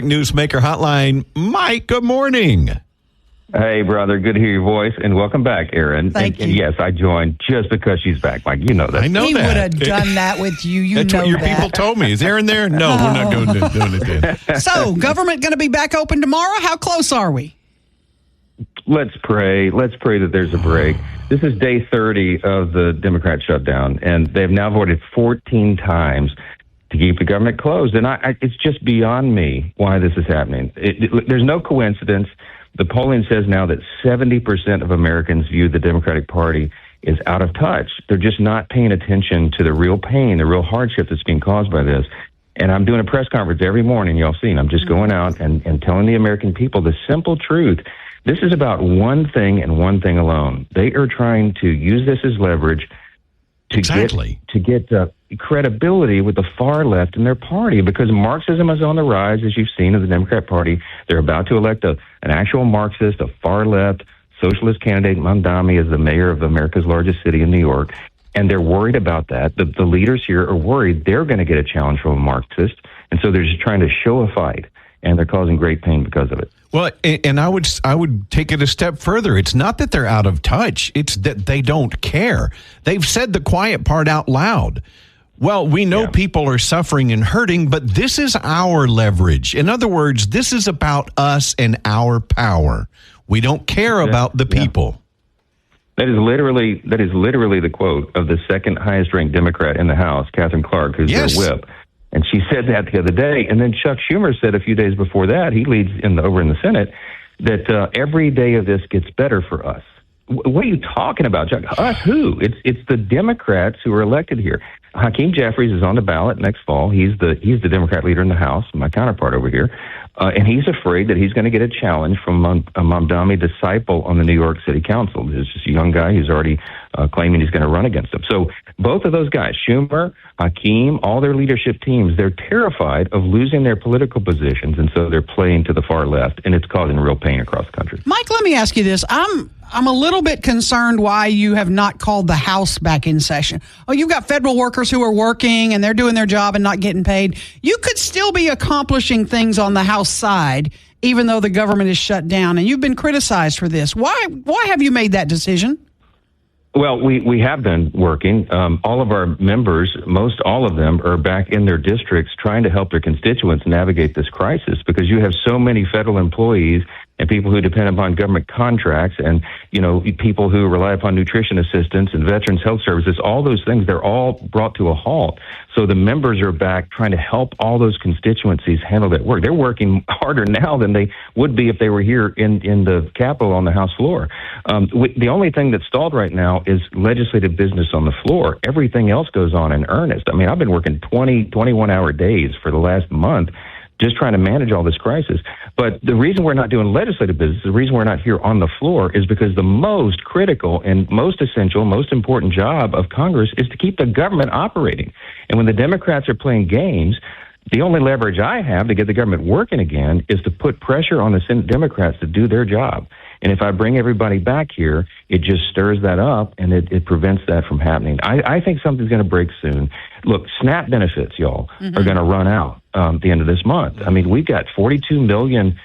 Newsmaker Hotline. Mike, good morning. Hey, brother. Good to hear your voice, and welcome back, Aaron. Thank you. And yes, I joined just because she's back, Mike. You know that. I know he that. would have done that with you. That's what your people told me. Is Aaron there? No, we're not doing it then. So, government going to be back open tomorrow? How close are we? Let's pray. Let's pray that there's a break. This is day 30 of the Democrat shutdown, and they've now voted 14 times to keep the government closed. And it's just beyond me why this is happening. There's no coincidence. The polling says now that 70% of Americans view the Democratic Party is out of touch. They're just not paying attention to the real pain, the real hardship that's being caused by this. And I'm doing a press conference every morning, y'all seen. I'm just going out and telling the American people the simple truth. This is about one thing and one thing alone. They are trying to use this as leverage to get credibility with the far left in their party, because Marxism is on the rise, as you've seen in the Democrat Party. They're about to elect an actual Marxist, a far left socialist candidate, Mamdani, as the mayor of America's largest city in New York. And they're worried about that. The leaders here are worried they're going to get a challenge from a Marxist. And so they're just trying to show a fight, and they're causing great pain because of it. Well, and I would take it a step further. It's not that they're out of touch. It's that they don't care. They've said the quiet part out loud. Well, we know people are suffering and hurting, but this is our leverage. In other words, this is about us and our power. We don't care about the people. That is literally the quote of the second highest ranked Democrat in the House, Catherine Clark, who's their whip. And she said that the other day. And then Chuck Schumer said a few days before that, he leads over in the Senate, that every day of this gets better for us. What are you talking about, Chuck? Us who? It's the Democrats who are elected here. Hakeem Jeffries is on the ballot next fall. He's the Democrat leader in the House, my counterpart over here. And he's afraid that he's going to get a challenge from a Mamdani disciple on the New York City Council. There's just a young guy who's already claiming he's going to run against him. So both of those guys, Schumer, Hakeem, all their leadership teams, they're terrified of losing their political positions, and so they're playing to the far left, and it's causing real pain across the country. Mike, let me ask you this. I'm a little bit concerned why you have not called the House back in session. Oh, you've got federal workers who are working and they're doing their job and not getting paid. You could still be accomplishing things on the House side, even though the government is shut down. And you've been criticized for this. Why have you made that decision? Well, we have been working. All of our members, most all of them, are back in their districts trying to help their constituents navigate this crisis, because you have so many federal employees and people who depend upon government contracts, and people who rely upon nutrition assistance and veterans health services. All those things, they're all brought to a halt. So the members are back trying to help all those constituencies handle that work. They're working harder now than they would be if they were here in the Capitol on the House floor. The only thing that's stalled right now is legislative business on the floor. Everything else goes on in earnest. I mean, I've been working 21-hour days for the last month just trying to manage all this crisis. But the reason we're not doing legislative business, the reason we're not here on the floor, is because the most critical and most essential, most important job of Congress is to keep the government operating. And when the Democrats are playing games, the only leverage I have to get the government working again is to put pressure on the Senate Democrats to do their job. And if I bring everybody back here, it just stirs that up, and it prevents that from happening. I think something's going to break soon. Look, SNAP benefits, y'all, are going to run out at the end of this month. I mean, we've got 42 million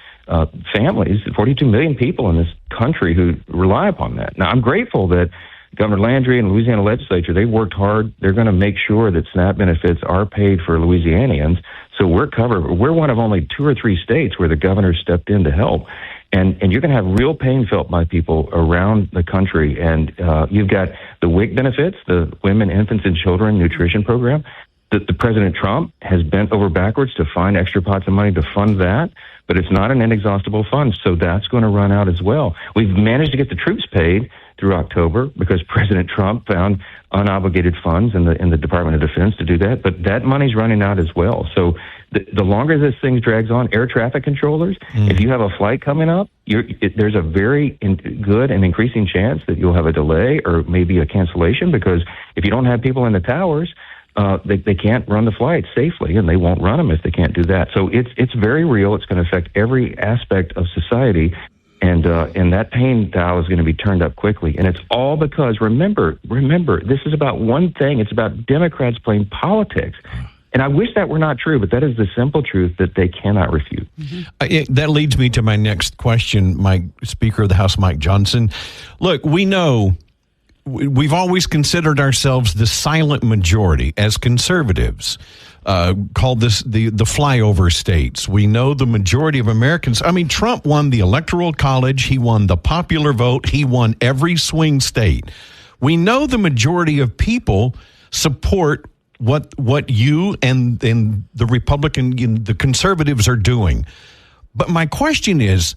families, 42 million people in this country who rely upon that. Now, I'm grateful that Governor Landry and the Louisiana legislature, they worked hard. They're going to make sure that SNAP benefits are paid for Louisianians. So we're covered. We're one of only 2 or 3 states where the governor stepped in to help. And you're going to have real pain felt by people around the country. And you've got the WIC benefits, the Women, Infants, and Children Nutrition Program. The President Trump has bent over backwards to find extra pots of money to fund that, but it's not an inexhaustible fund, so that's going to run out as well. We've managed to get the troops paid through October because President Trump found unobligated funds in the Department of Defense to do that, but that money's running out as well. So the longer this thing drags on, air traffic controllers, if you have a flight coming up, there's a very good and increasing chance that you'll have a delay or maybe a cancellation, because if you don't have people in the towers, they can't run the flights safely, and they won't run them if they can't do that. So it's very real. It's going to affect every aspect of society. And that pain dial is going to be turned up quickly. And it's all because, remember, this is about one thing. It's about Democrats playing politics. And I wish that were not true, but that is the simple truth that they cannot refute. That leads me to my next question, Speaker of the House, Mike Johnson. Look, we know we've always considered ourselves the silent majority as conservatives, called this the flyover states. We know the majority of Americans. I mean, Trump won the Electoral College. He won the popular vote. He won every swing state. We know the majority of people support what you and the Republican, the conservatives are doing. But my question is,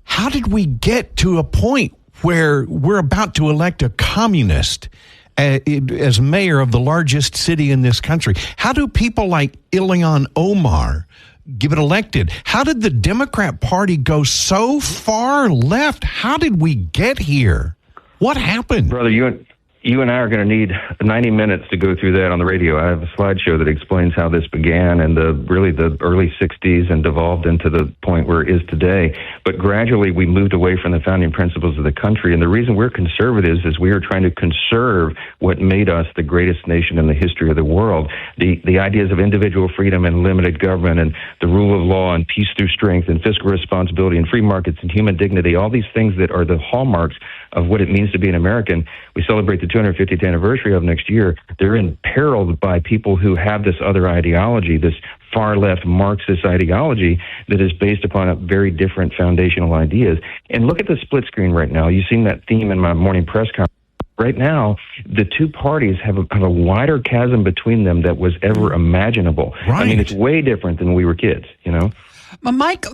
how did we get to a point where we're about to elect a communist as mayor of the largest city in this country? How do people like Ilhan Omar get elected? How did the Democrat Party go so far left? How did we get here? What happened? Brother, you and I are going to need 90 minutes to go through that on the radio. I have a slideshow that explains how this began and the early 60s and devolved into the point where it is today. But gradually we moved away from the founding principles of the country. And the reason we're conservatives is we are trying to conserve what made us the greatest nation in the history of the world. The ideas of individual freedom and limited government and the rule of law and peace through strength and fiscal responsibility and free markets and human dignity, all these things that are the hallmarks of what it means to be an American. We celebrate the 250th anniversary of next year. They're imperiled by people who have this other ideology, this far-left Marxist ideology that is based upon very different foundational ideas. And look at the split screen right now. You've seen that theme in my morning press conference. Right now, the two parties have a wider chasm between them that was ever imaginable. Right. I mean, it's way different than when we were kids, you know? Mike,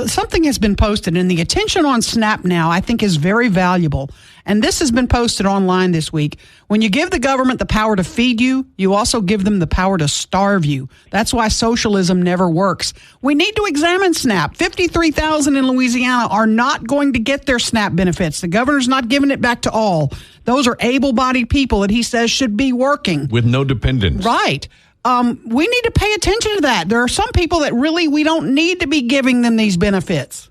something has been posted, and the attention on Snap now, I think, is very valuable. And this has been posted online this week. When you give the government the power to feed you, you also give them the power to starve you. That's why socialism never works. We need to examine Snap. 53,000 in Louisiana are not going to get their Snap benefits. The governor's not giving it back to all. Those are able-bodied people that he says should be working. With no dependents. Right. We need to pay attention to that. There are some people that really we don't need to be giving them these benefits.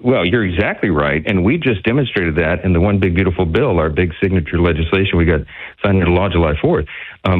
Well, you're exactly right. And we just demonstrated that in the One Big Beautiful Bill, our big signature legislation we got signed into law July 4th.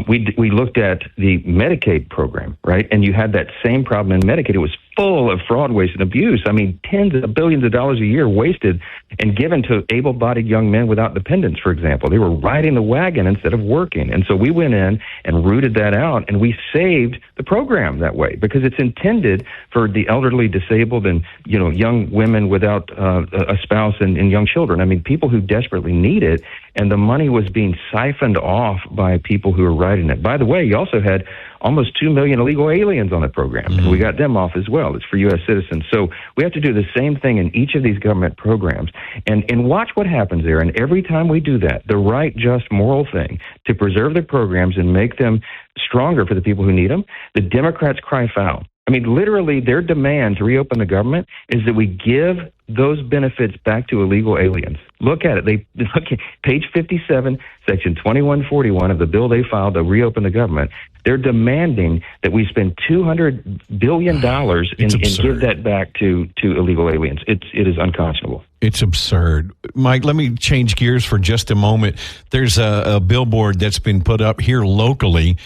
We looked at the Medicaid program, right? And you had that same problem in Medicaid. It was full of fraud, waste, and abuse. I mean, tens of billions of dollars a year wasted and given to able-bodied young men without dependents, for example. They were riding the wagon instead of working. And so we went in and rooted that out, and we saved the program that way because it's intended for the elderly, disabled, and, you know, young women without a spouse and young children. I mean, people who desperately need it, and the money was being siphoned off by people who were riding it. By the way, you also had almost 2 million illegal aliens on the program, and we got them off as well. It's for U.S. citizens. So we have to do the same thing in each of these government programs and watch what happens there. And every time we do that, the right, just, moral thing to preserve the programs and make them stronger for the people who need them, the Democrats cry foul. I mean, literally, their demand to reopen the government is that we give those benefits back to illegal aliens. Look at it. They look at page 57, section 2141 of the bill they filed to reopen the government. They're demanding that we spend $200 billion and give that back to illegal aliens. It is unconscionable. It's absurd. Mike, let me change gears for just a moment. There's a billboard that's been put up here locally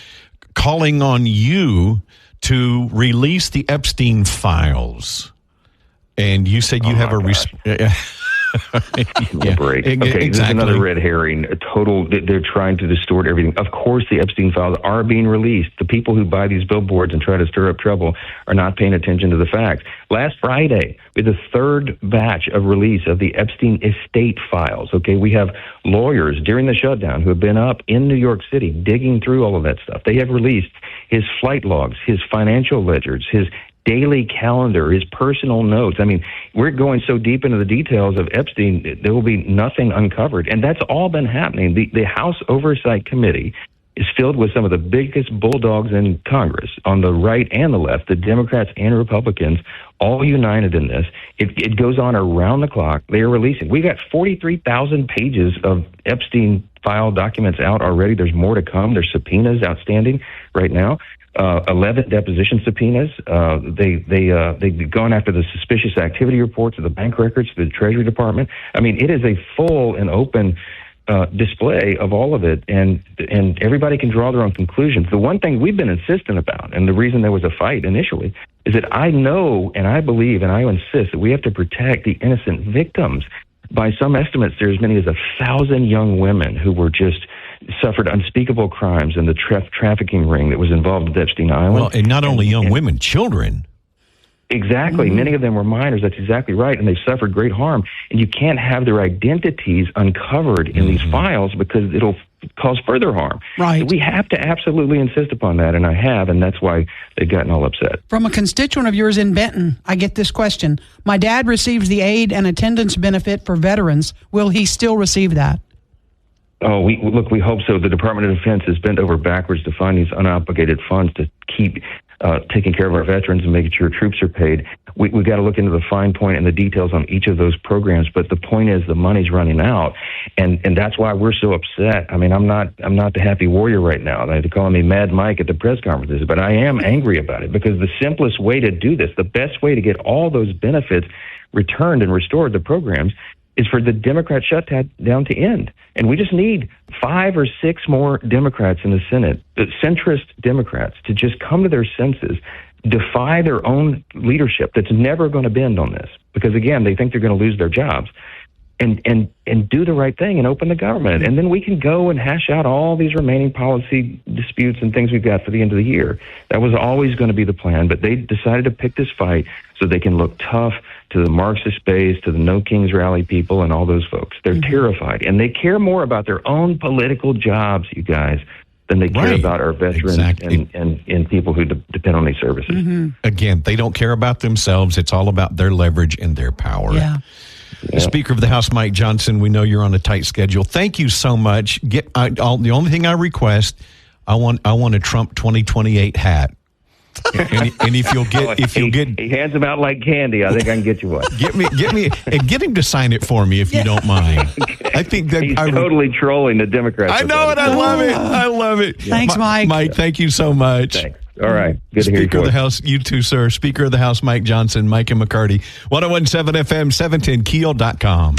calling on you to release the Epstein files. And you said you have a break. Okay, exactly. This is another red herring. They're trying to distort everything. Of course, the Epstein files are being released. The people who buy these billboards and try to stir up trouble are not paying attention to the facts. Last Friday, we had the third batch of release of the Epstein estate files. Okay, we have lawyers during the shutdown who have been up in New York City digging through all of that stuff. They have released his flight logs, his financial ledgers, his daily calendar, his personal notes. I mean, we're going so deep into the details of Epstein, there will be nothing uncovered. And that's all been happening. The House Oversight Committee is filled with some of the biggest bulldogs in Congress on the right and the left, the Democrats and Republicans, all united in this. It goes on around the clock. They are releasing. We got 43,000 pages of Epstein file documents out already. There's more to come. There's subpoenas outstanding right now. 11 deposition subpoenas. They've gone after the suspicious activity reports of the bank records, the Treasury Department. I mean, it is a full and open display of all of it, and everybody can draw their own conclusions. The one thing we've been insistent about, and the reason there was a fight initially, is that I know and I believe and I insist that we have to protect the innocent victims. By some estimates, there's as many as 1,000 young women who were just suffered unspeakable crimes in the trafficking ring that was involved with Epstein Island. Well, and not only young women, children. Exactly. Mm-hmm. Many of them were minors. That's exactly right. And they suffered great harm. And you can't have their identities uncovered in these files because it'll cause further harm. Right. So we have to absolutely insist upon that, and I have, and that's why they've gotten all upset. From a constituent of yours in Benton, I get this question. My dad receives the aid and attendance benefit for veterans. Will he still receive that? Oh, we hope so. The Department of Defense has bent over backwards to find these unobligated funds to keep taking care of our veterans and making sure troops are paid. We've got to look into the fine point and the details on each of those programs, but the point is the money's running out, and that's why we're so upset. I mean, I'm not the happy warrior right now. They're calling me Mad Mike at the press conferences, but I am angry about it because the simplest way to do this, the best way to get all those benefits returned and restored, the programs, is for the Democrat shutdown to end. And we just need 5 or 6 more Democrats in the Senate, the centrist Democrats, to just come to their senses, defy their own leadership that's never going to bend on this. Because, again, they think they're going to lose their jobs. And do the right thing and open the government. And then we can go and hash out all these remaining policy disputes and things we've got for the end of the year. That was always going to be the plan, but they decided to pick this fight so they can look tough to the Marxist base, to the No Kings Rally people, and all those folks. They're terrified, and they care more about their own political jobs, you guys, than they care about our veterans and people who depend on these services. Mm-hmm. Again, they don't care about themselves. It's all about their leverage and their power. Yeah. The Speaker of the House, Mike Johnson, we know you're on a tight schedule. Thank you so much. The only thing I request, I want a Trump 2028 hat. And if you'll get, he hands them out like candy. I think I can get you one. Get me, and get him to sign it for me if you don't mind. Okay. I think that he's totally trolling the Democrats. I know it. I love it. I love it. Thanks, Mike. Mike, thank you so much. Thanks. All right. Good to hear you. Speaker of the House, you too, sir. Speaker of the House, Mike Johnson, Mike and McCarty. 101.7 FM, 710keel.com.